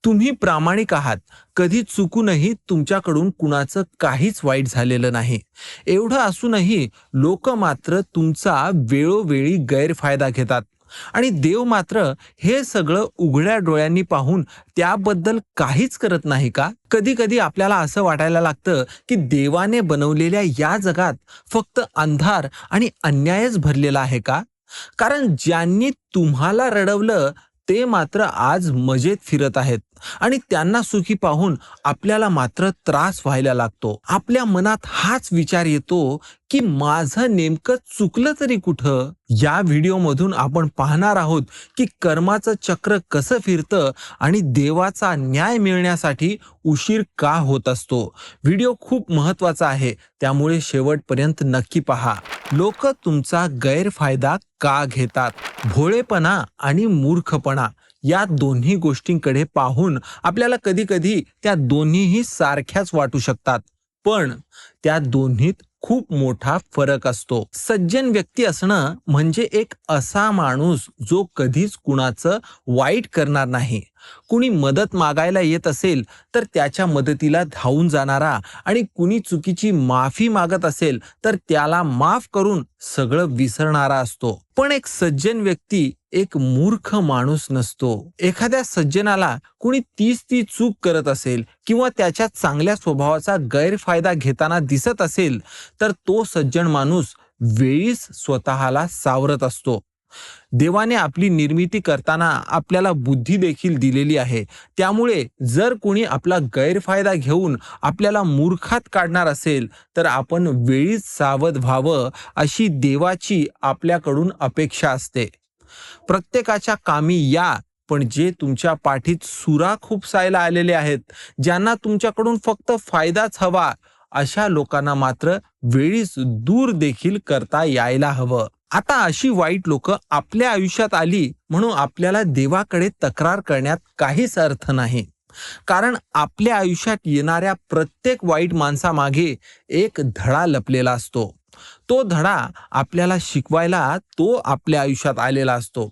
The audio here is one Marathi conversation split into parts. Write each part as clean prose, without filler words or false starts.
तुम्ही प्रामाणिक आहात. कधी चुकूनही तुमच्याकडून कुणाचं काहीच वाईट झालेलं नाही. एवढं असूनही लोक मात्र तुमचा वेळोवेळी गैरफायदा घेतात आणि देव मात्र हे सगळं उघड्या डोळ्यांनी पाहून त्याबद्दल काहीच करत नाही का? कधी-कधी आपल्याला असं वाटायला लागतं, की देवाने बनवलेल्या या जगात फक्त अंधार आणि अन्यायच भरलेला आहे का? कारण ज्यांनी तुम्हाला रडवलं ते मात्र आज मजेत फिरत आहेत आणि त्यांना सुखी पाहून आपल्याला मात्र त्रास व्हायला लागतो. आपल्या मनात हाच विचार येतो, की माझं नेमकं चुकलं तरी कुठं? या व्हिडिओमधून आपण पाहणार आहोत, की कर्माचं चक्र कसं फिरतं आणि देवाचा न्याय मिळण्यासाठी उशीर का होत असतो. व्हिडिओ खूप महत्त्वाचा आहे, त्यामुळे शेवटपर्यंत नक्की पहा. लोक तुमचा गैरफायदा का घेतात? भोळेपणा आणि मूर्खपणा या दोन्ही गोष्टींकडे पाहून आपल्याला कधी-कधी त्या दोन्हीही सारख्याच वाटू शकतात. पण त्या दोन्हीत खूप मोठा फरक असतो. सज्जन व्यक्ती असणं म्हणजे एक असा माणूस जो कधीच कुणाचं वाईट करणार नाही. कुणी मदत मागायला येत असेल तर त्याच्या मदतीला धावून जाणारा आणि कुणी चुकीची माफी मागत असेल तर त्याला माफ करून सगळं विसरणारा असतो. पण एक सज्जन व्यक्ती एक मूर्ख माणूस नसतो. एखाद्या सज्जनाला कुणी तीच ती चूक करत असेल किंवा त्याच्या चांगल्या स्वभावाचा गैरफायदा घेताना दिसत असेल तर तो सज्जन माणूस वेळीच स्वतःला सावरत असतो. देवाने आपली निर्मिती करताना आपल्याला बुद्धी देखील दिलेली आहे. त्यामुळे जर कोणी आपला गैरफायदा घेऊन आपल्याला मूर्खात काढणार असेल तर आपण वेळीच सावध व्हावं अशी देवाची आपल्याकडून अपेक्षा असते. प्रत्येकाच्या कामी या, पण जे तुमच्या पाठीत सुरा खुपसायला आलेले आहेत, ज्यांना तुमच्याकडून फक्त फायदाच हवा, अशा लोकांना मात्र वेळीच दूर देखील करता यायला हवं. आता अशी वाईट लोक आपल्या आयुष्यात आली म्हणून आपल्याला देवाकडे तक्रार करण्यात काहीच अर्थ नाही. कारण आपल्या आयुष्यात येणाऱ्या प्रत्येक वाईट माणसामागे एक धडा लपलेला असतो. तो धडा आपल्याला शिकवायला तो आपल्या आयुष्यात आलेला असतो.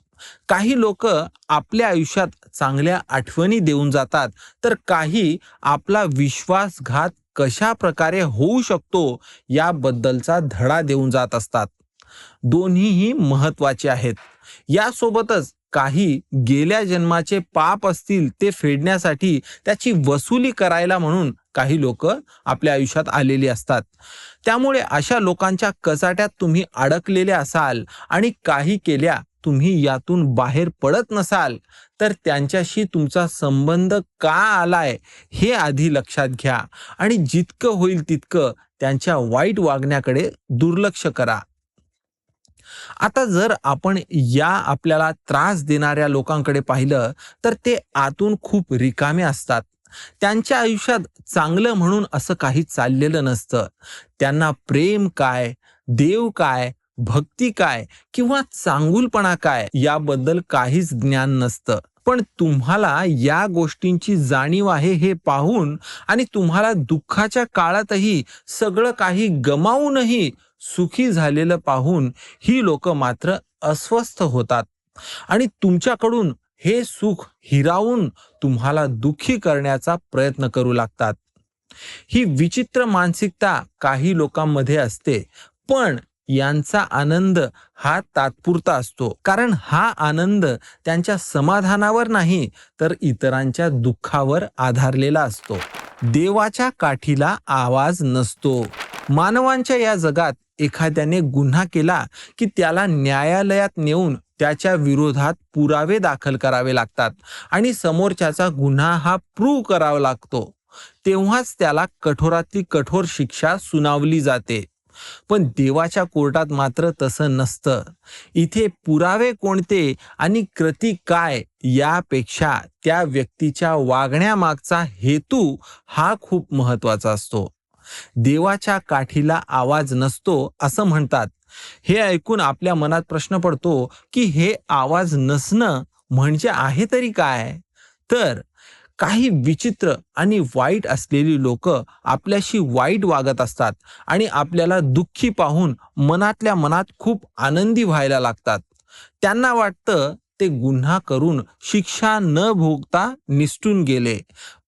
काही लोक आपल्या आयुष्यात चांगल्या आठवणी देऊन जातात, तर काही आपला विश्वासघात कशा प्रकारे होऊ शकतो याबद्दलचा धडा देऊन जात असतात. दोन्हीही महत्वाचे आहेत. यासोबतच काही गेल्या जन्माचे पाप असतील ते फेडण्यासाठी त्याची वसुली करायला म्हणून काही लोक आपल्या आयुष्यात आलेली असतात. त्यामुळे अशा लोकांच्या कचाट्यात तुम्ही अडकलेले असाल आणि काही केल्या तुम्ही यातून बाहेर पडत नसाल तर त्यांच्याशी तुमचा संबंध का आलाय हे आधी लक्षात घ्या आणि जितकं होईल तितकं त्यांच्या वाईट वागण्याकडे दुर्लक्ष करा. आता जर आपण या आपल्याला त्रास देणाऱ्या लोकांकडे पाहिलं तर ते आतून खूप रिकामे असतात. त्यांच्या आयुष्यात चांगलं म्हणून असं काही चाललेलं नसतं. त्यांना प्रेम काय, देव काय, भक्ती काय किंवा चांगुलपणा काय याबद्दल काहीच ज्ञान नसतं. पण तुम्हाला या गोष्टींची जाणीव आहे हे पाहून आणि तुम्हाला दुःखाच्या काळातही सगळं काही गमावूनही सुखी झालेलं पाहून ही लोक मात्र अस्वस्थ होतात आणि तुमच्याकडून हे सुख हिरावून तुम्हाला दुःखी करण्याचा प्रयत्न करू लागतात. ही विचित्र मानसिकता काही लोकांमध्ये असते, पण यांचा आनंद हा तात्पुरता असतो. कारण हा आनंद त्यांच्या समाधानावर नाही तर इतरांच्या दुःखावर आधारलेला असतो. देवाच्या काठीला आवाज नसतो. मानवांच्या या जगात एखाद्याने गुन्हा केला की त्याला न्यायालयात नेऊन त्याच्या विरोधात पुरावे दाखल करावे लागतात आणि समोरच्याचा गुन्हा हा प्रूव्ह करावा लागतो. तेव्हाच त्याला कठोरातली कठोर शिक्षा सुनावली जाते. पण देवाच्या कोर्टात मात्र तसं नसतं. इथे पुरावे कोणते आणि कृती काय यापेक्षा त्या व्यक्तीच्या वागण्यामागचा हेतू हा खूप महत्वाचा असतो. देवाच्या काठीला आवाज नसतो असं म्हणतात. हे ऐकून आपल्या मनात प्रश्न पडतो की हे आवाज नसणं म्हणजे आहे तरी काय? तर काही विचित्र आणि वाईट असलेली लोक आपल्याशी वाईट वागत असतात आणि आपल्याला दुःखी पाहून मनातल्या मनात खूप आनंदी व्हायला लागतात. त्यांना वाटतं ते गुन्हा करून शिक्षा न भोगता निसटून गेले.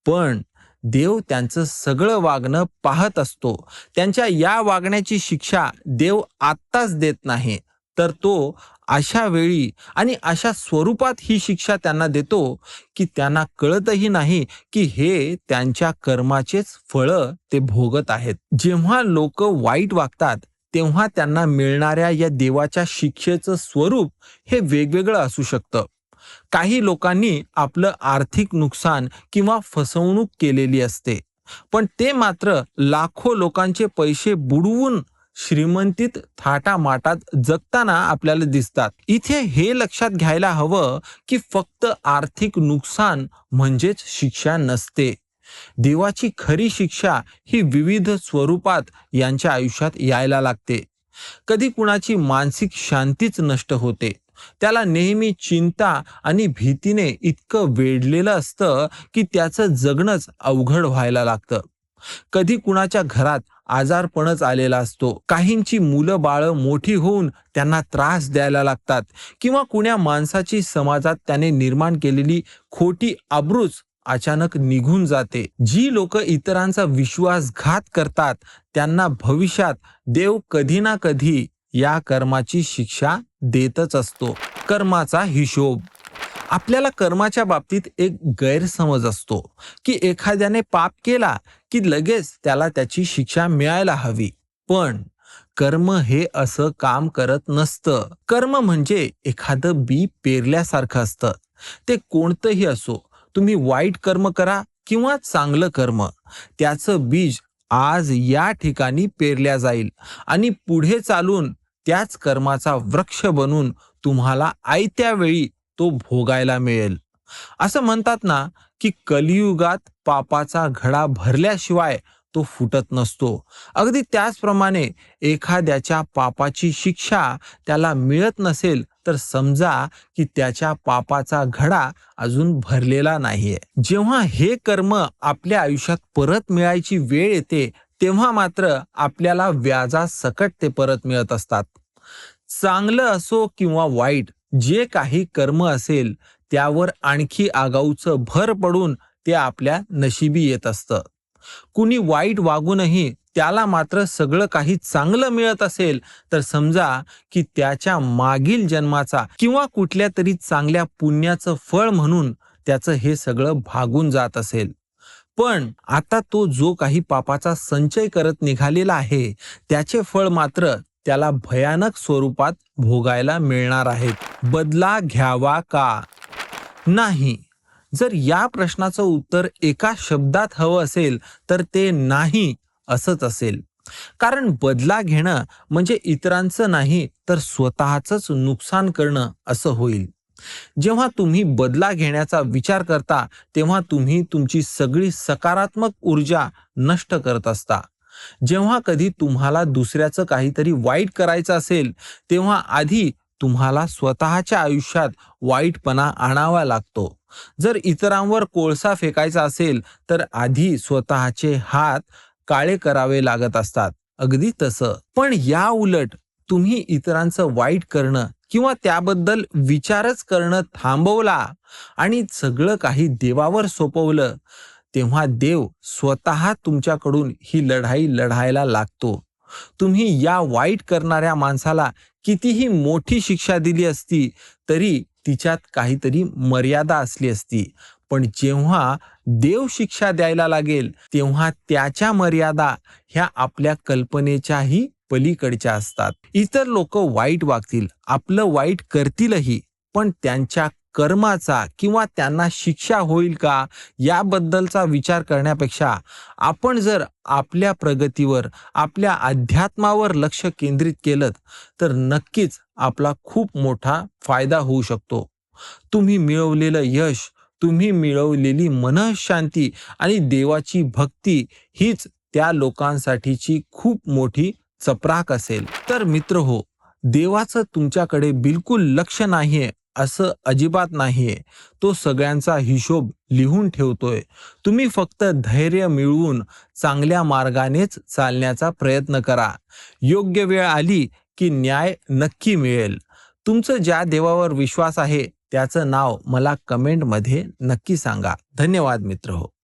पण देव त्यांचं सगळं वागणं पाहत असतो. त्यांच्या या वागण्याची शिक्षा देव आत्ताच देत नाही, तर तो अशा वेळी आणि अशा स्वरूपात ही शिक्षा त्यांना देतो की त्यांना कळतही नाही की हे त्यांच्या कर्माचेच फळं ते भोगत आहेत. जेव्हा लोक वाईट वागतात तेव्हा त्यांना मिळणाऱ्या या देवाच्या शिक्षेचं स्वरूप हे वेगवेगळं असू शकतं. काही लोकांनी आपलं आर्थिक नुकसान किंवा फसवणूक केलेली असते, पण ते मात्र लाखो लोकांचे पैसे बुडवून श्रीमंतीत थाटामाटात जगताना आपल्याला दिसतात. इथे हे लक्षात घ्यायला हवं की फक्त आर्थिक नुकसान म्हणजेच शिक्षा नसते. देवाची खरी शिक्षा ही विविध स्वरूपात यांच्या आयुष्यात यायला लागते. कधी कुणाची मानसिक शांतीच नष्ट होते, त्याला नेहमी चिंता आणि भीतीने इतकं वेढलेलं असतं की त्याचं जगणंच अवघड व्हायला लागतं. कधी कुणाच्या घरात आजारपणच आलेला असतो, काहींची मुलं बाळ मोठी होऊन त्यांना त्रास द्यायला लागतात, किंवा कुण्या माणसाची समाजात त्याने निर्माण केलेली खोटी आब्रूच अचानक निघून जाते. जी लोक इतरांचा विश्वासघात करतात त्यांना भविष्यात देव कधी ना कधी या कर्माची शिक्षा देतच असतो. कर्माचा हिशोब. आपल्याला कर्माच्या बाबतीत एक गैरसमज असतो की एखाद्याने पाप केला की लगेच त्याला त्याची शिक्षा मिळायला हवी. पण कर्म हे असं काम करत नसतं. कर्म म्हणजे एखादं बी पेरल्यासारखं असतं. ते कोणतंही असो, तुम्ही वाईट कर्म करा किंवा चांगलं कर्म, त्याचं बीज आज या ठिकाणी पेरल्या जाईल आणि पुढे चालून त्याच कर्माचा वृक्ष बनून तुम्हाला आयत्या वेळी तो भोगायला मिळेल. असं म्हणतात ना की कलियुगात पापाचा घडा भरल्याशिवाय तो फुटत नसतो. अगदी त्याचप्रमाणे एखाद्याच्या पापाची शिक्षा त्याला मिळत नसेल तर समजा की त्याच्या पापाचा घडा अजून भरलेला नाहीये. जेव्हा हे कर्म आपल्या आयुष्यात परत मिळायची वेळ येते तेव्हा मात्र आपल्याला व्याजासकट ते परत मिळत असतात. चांगलं असो किंवा वाईट, जे काही कर्म असेल त्यावर आणखी आगाऊचं भर पडून ते आपल्या नशिबी येत असतं. कुणी वाईट वागूनही त्याला मात्र सगळं काही चांगलं मिळत असेल तर समजा की त्याच्या मागील जन्माचा किंवा कुठल्या तरी चांगल्या पुण्याचं फळ म्हणून त्याचं हे सगळं भागून जात असेल. पण आता तो जो काही पापाचा संचय करत निघालेला आहे त्याचे फळ मात्र त्याला भयानक स्वरूपात भोगायला मिळणार आहेत. बदला घ्यावा का? नाही. जर या प्रश्नाचं उत्तर एका शब्दात हवं असेल तर ते नाही असंच असेल. कारण बदला घेणं म्हणजे इतरांचं नाही तर स्वतःचंच नुकसान करणं असं होईल. जेव्हा तुम्ही बदला घेण्याचा विचार करता तेव्हा तुम्ही तुमची सगळी सकारात्मक ऊर्जा नष्ट करत असता. जेव्हा कधी तुम्हाला दुसऱ्याचं काहीतरी वाईट करायचं असेल तेव्हा आधी तुम्हाला स्वतःच्या आयुष्यात वाईटपणा आणावा लागतो. जर इतरांवर कोळसा फेकायचा असेल तर आधी स्वतःचे हात काळे करावे लागत असतात. अगदी तसं. पण या उलट तुम्ही इतरांचं वाईट करणं किंवा त्याबद्दल विचारच करणं थांबवला आणि सगळं काही देवावर सोपवलं तेव्हा देव स्वतः तुमच्याकडून ही लढाई लढायला लागतो. तुम्ही या वाईट करणाऱ्या माणसाला कितीही मोठी शिक्षा दिली असती तरी तिच्यात काहीतरी मर्यादा असली असती. पण जेव्हा देव शिक्षा द्यायला लागेल तेव्हा त्याच्या मर्यादा ह्या आपल्या कल्पनेच्याही पलीकडच्या असतात. इतर लोक वाईट वागतील, आपलं वाईट करतीलही, पण त्यांच्या कर्माचा किंवा त्यांना शिक्षा होईल का याबद्दलचा विचार करण्यापेक्षा आपण जर आपल्या प्रगतीवर, आपल्या अध्यात्मावर लक्ष केंद्रित केलं तर नक्कीच आपला खूप मोठा फायदा होऊ शकतो. तुम्ही मिळवलेलं यश, तुम्ही मिळवलेली मनःशांती आणि देवाची भक्ती हीच त्या लोकांसाठीची खूप मोठी चपराक असेल. तर मित्र हो, देवाचं तुमच्याकडे बिलकुल लक्ष नाहीये असं अजिबात नाहीये. तो सगळ्यांचा हिशोब लिहून ठेवतोय. तुम्ही फक्त धैर्य मिळवून चांगल्या मार्गानेच चालण्याचा प्रयत्न करा. योग्य वेळ आली की न्याय नक्की मिळेल. तुमचं ज्या देवावर विश्वास आहे त्याचं नाव मला कमेंटमध्ये नक्की सांगा. धन्यवाद मित्र हो.